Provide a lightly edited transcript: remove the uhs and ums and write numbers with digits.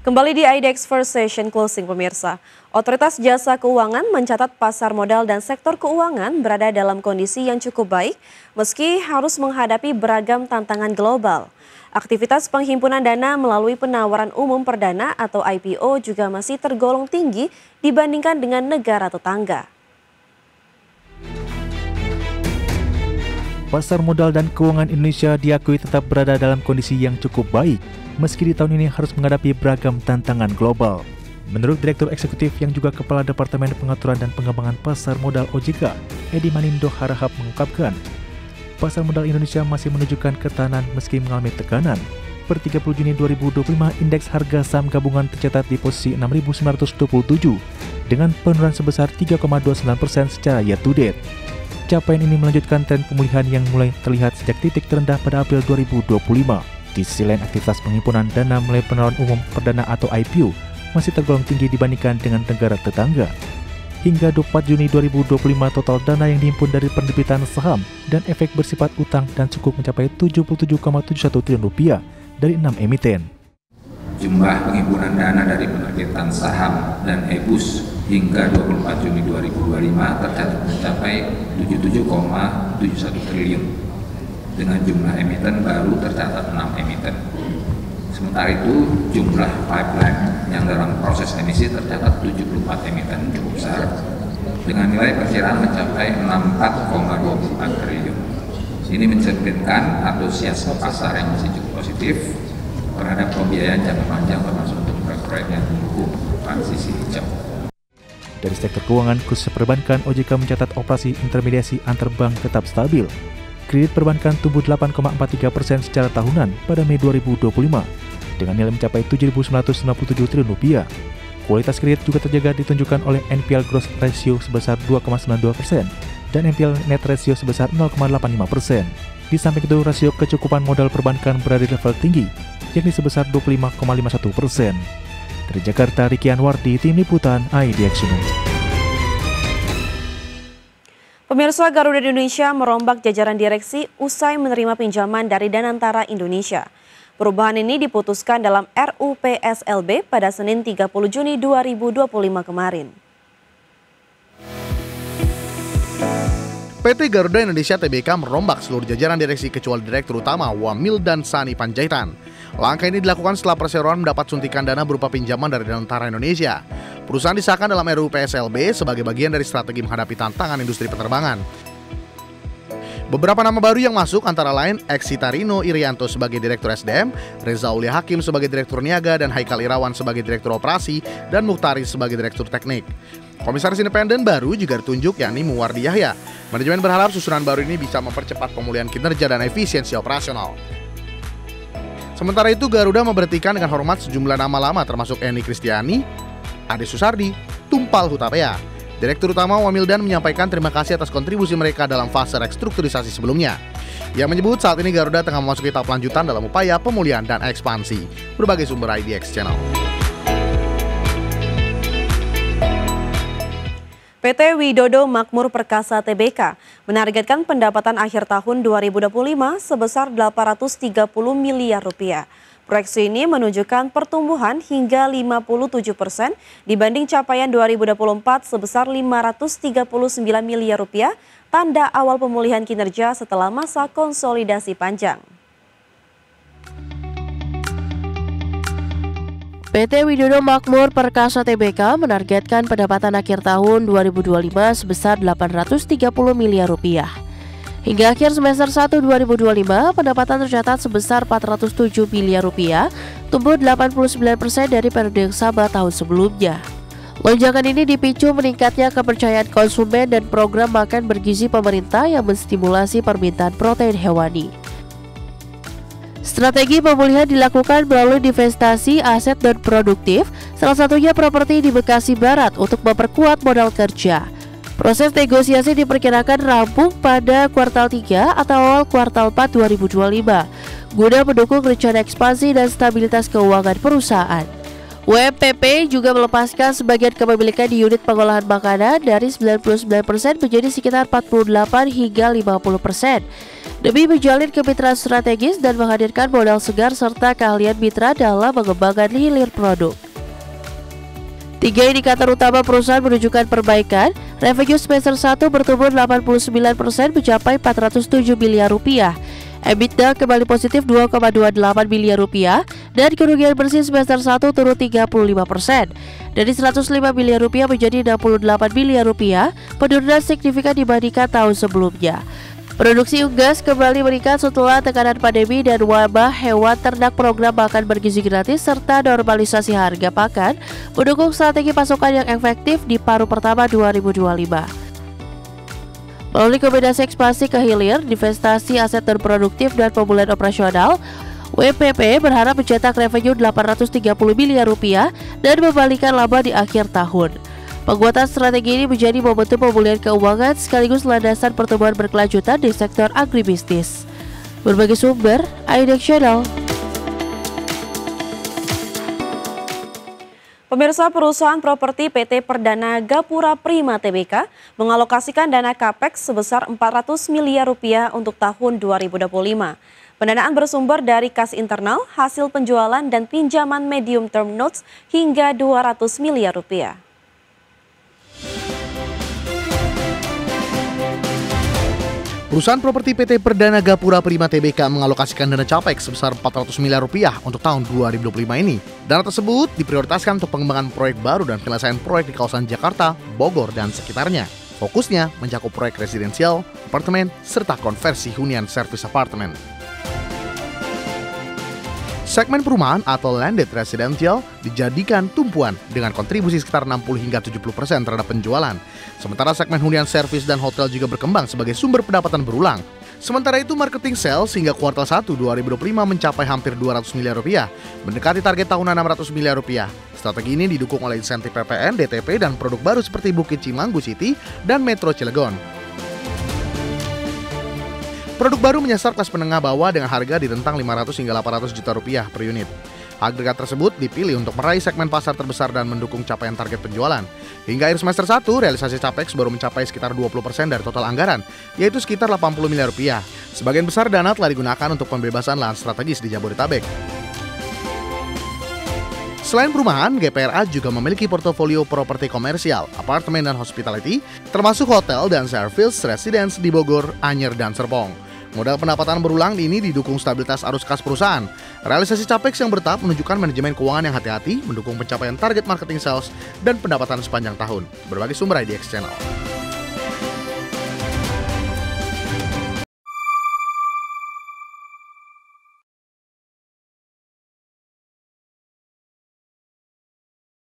Kembali di IDX First Session Closing pemirsa. Otoritas Jasa Keuangan mencatat pasar modal dan sektor keuangan berada dalam kondisi yang cukup baik meski harus menghadapi beragam tantangan global. Aktivitas penghimpunan dana melalui penawaran umum perdana atau IPO juga masih tergolong tinggi dibandingkan dengan negara tetangga. Pasar modal dan keuangan Indonesia diakui tetap berada dalam kondisi yang cukup baik, meski di tahun ini harus menghadapi beragam tantangan global. Menurut Direktur Eksekutif yang juga Kepala Departemen Pengaturan dan Pengembangan Pasar Modal OJK, Edi Manindo Harahap mengungkapkan, pasar modal Indonesia masih menunjukkan ketahanan meski mengalami tekanan. Per 30 Juni 2025, indeks harga saham gabungan tercatat di posisi 6.927 dengan penurunan sebesar 3,29% secara year to date. Capaian ini melanjutkan tren pemulihan yang mulai terlihat sejak titik terendah pada April 2025. Di sisi lain, aktivitas penghimpunan dana melalui penawaran umum perdana atau IPO masih tergolong tinggi dibandingkan dengan negara tetangga. Hingga 24 Juni 2025, total dana yang dihimpun dari penerbitan saham dan efek bersifat utang dan sukuk mencapai Rp77,71 triliun dari 6 emiten. Jumlah penghimpunan dana dari penerbitan saham dan EBUS hingga 24 Juni 2025 tercatat mencapai Rp77,71 triliun dengan jumlah emiten baru tercatat 6 emiten. Sementara itu jumlah pipeline yang dalam proses emisi tercatat 74 emiten cukup besar dengan nilai perkiraan mencapai 64,24 triliun. Ini mencerminkan antusiasme pasar yang masih cukup positif terhadap pembiayaan jangka panjang termasuk untuk proyek yang mendukung transisi hijau. Dari sektor keuangan, khusus perbankan, OJK mencatat operasi intermediasi antar bank tetap stabil. Kredit perbankan tumbuh 8,43% secara tahunan pada Mei 2025 dengan nilai mencapai Rp7.997 triliun. Kualitas kredit juga terjaga ditunjukkan oleh NPL gross ratio sebesar 2,92% dan NPL net ratio sebesar 0,85%. Di samping itu, rasio kecukupan modal perbankan berada di level tinggi, yakni sebesar 25,51%. Dari Jakarta, Riki Anwardi, Tim Liputan IDX News. Pemirsa, Garuda Indonesia merombak jajaran direksi usai menerima pinjaman dari Danantara Indonesia. Perubahan ini diputuskan dalam RUU PSLB pada Senin 30 Juni 2025 kemarin. PT Garuda Indonesia Tbk merombak seluruh jajaran direksi kecuali Direktur Utama Wamil dan Sani Panjaitan. Langkah ini dilakukan setelah perseroan mendapat suntikan dana berupa pinjaman dari Danantara Indonesia. Perusahaan disahkan dalam RUU PSLB sebagai bagian dari strategi menghadapi tantangan industri penerbangan. Beberapa nama baru yang masuk antara lain Eksitarino Irianto sebagai Direktur SDM, Reza Ulia Hakim sebagai Direktur Niaga, dan Haikal Irawan sebagai Direktur Operasi, dan Mukhtaris sebagai Direktur Teknik. Komisaris independen baru juga ditunjuk, yakni Muwardi Yahya. Manajemen berharap susunan baru ini bisa mempercepat pemulihan kinerja dan efisiensi operasional. Sementara itu, Garuda memberhentikan dengan hormat sejumlah nama lama termasuk Eni Kristiani, Ade Susardi, Tumpal Hutapea. Direktur Utama Wamildan menyampaikan terima kasih atas kontribusi mereka dalam fase restrukturisasi sebelumnya. Ia menyebut saat ini Garuda tengah memasuki tahap lanjutan dalam upaya pemulihan dan ekspansi. Berbagai sumber IDX Channel. PT Widodo Makmur Perkasa Tbk menargetkan pendapatan akhir tahun 2025 sebesar Rp830 miliar. Proyeksi ini menunjukkan pertumbuhan hingga 57% dibanding capaian 2024 sebesar Rp539 miliar, tanda awal pemulihan kinerja setelah masa konsolidasi panjang. PT Widodo Makmur Perkasa Tbk menargetkan pendapatan akhir tahun 2025 sebesar Rp830 miliar. Hingga akhir semester 1 2025, pendapatan tercatat sebesar Rp407 miliar, tumbuh 89% dari periode yang sama tahun sebelumnya. Lonjakan ini dipicu meningkatnya kepercayaan konsumen dan program makan bergizi pemerintah yang menstimulasi permintaan protein hewani. Strategi pemulihan dilakukan melalui divestasi aset dan produktif, salah satunya properti di Bekasi Barat untuk memperkuat modal kerja. Proses negosiasi diperkirakan rampung pada kuartal 3 atau awal kuartal 4 2025, guna mendukung rencana ekspansi dan stabilitas keuangan perusahaan. WMPP juga melepaskan sebagian kepemilikan di unit pengolahan makanan dari 99% menjadi sekitar 48 hingga 50%. demi menjalin kemitraan strategis dan menghadirkan modal segar serta keahlian mitra dalam mengembangkan hilir produk. 3 indikator utama perusahaan menunjukkan perbaikan. Revenue semester 1 bertumbuh 89% mencapai 407 miliar rupiah. EBITDA kembali positif 2,28 miliar rupiah dan kerugian bersih semester 1 turun 35%. Dari 105 miliar rupiah menjadi 68 miliar rupiah, penurunan signifikan dibandingkan tahun sebelumnya. Produksi unggas kembali meningkat setelah tekanan pandemi dan wabah hewan ternak, program makan bergizi gratis, serta normalisasi harga pakan mendukung strategi pasokan yang efektif di paruh pertama 2025. Melalui kombinasi ekspansi ke hilir, investasi aset non produktif dan pemulihan operasional, WPP berharap mencetak revenue 830 miliar rupiah dan membalikan laba di akhir tahun. Penguatan strategi ini menjadi momentum pemulihan keuangan sekaligus landasan pertumbuhan berkelanjutan di sektor agribisnis. Berbagai sumber, IDX Channel. Pemirsa, perusahaan properti PT Perdana Gapura Prima Tbk mengalokasikan dana capex sebesar 400 miliar rupiah untuk tahun 2025. Pendanaan bersumber dari kas internal, hasil penjualan dan pinjaman medium term notes hingga 200 miliar rupiah. Perusahaan properti PT Perdana Gapura Prima Tbk mengalokasikan dana capex sebesar 400 miliar rupiah untuk tahun 2025 ini. Dana tersebut diprioritaskan untuk pengembangan proyek baru dan penyelesaian proyek di kawasan Jakarta, Bogor, dan sekitarnya. Fokusnya mencakup proyek residensial, apartemen, serta konversi hunian servis apartemen. Segmen perumahan atau landed residential dijadikan tumpuan dengan kontribusi sekitar 60 hingga 70% terhadap penjualan. Sementara segmen hunian servis dan hotel juga berkembang sebagai sumber pendapatan berulang. Sementara itu marketing sales hingga kuartal 1 2025 mencapai hampir 200 miliar rupiah, mendekati target tahunan 600 miliar rupiah. Strategi ini didukung oleh insentif PPN, DTP, dan produk baru seperti Bukit Cimanggu City dan Metro Cilegon. Produk baru menyasar kelas menengah bawah dengan harga di rentang 500 hingga 800 juta rupiah per unit. Agregat tersebut dipilih untuk meraih segmen pasar terbesar dan mendukung capaian target penjualan. Hingga akhir semester 1, realisasi capex baru mencapai sekitar 20% dari total anggaran, yaitu sekitar 80 miliar rupiah. Sebagian besar dana telah digunakan untuk pembebasan lahan strategis di Jabodetabek. Selain perumahan, GPRA juga memiliki portofolio properti komersial, apartemen dan hospitality, termasuk hotel dan service residence di Bogor, Anyer, dan Serpong. Modal pendapatan berulang ini didukung stabilitas arus kas perusahaan. Realisasi capex yang bertahap menunjukkan manajemen keuangan yang hati-hati, mendukung pencapaian target marketing sales dan pendapatan sepanjang tahun. Berbagai sumber IDX Channel.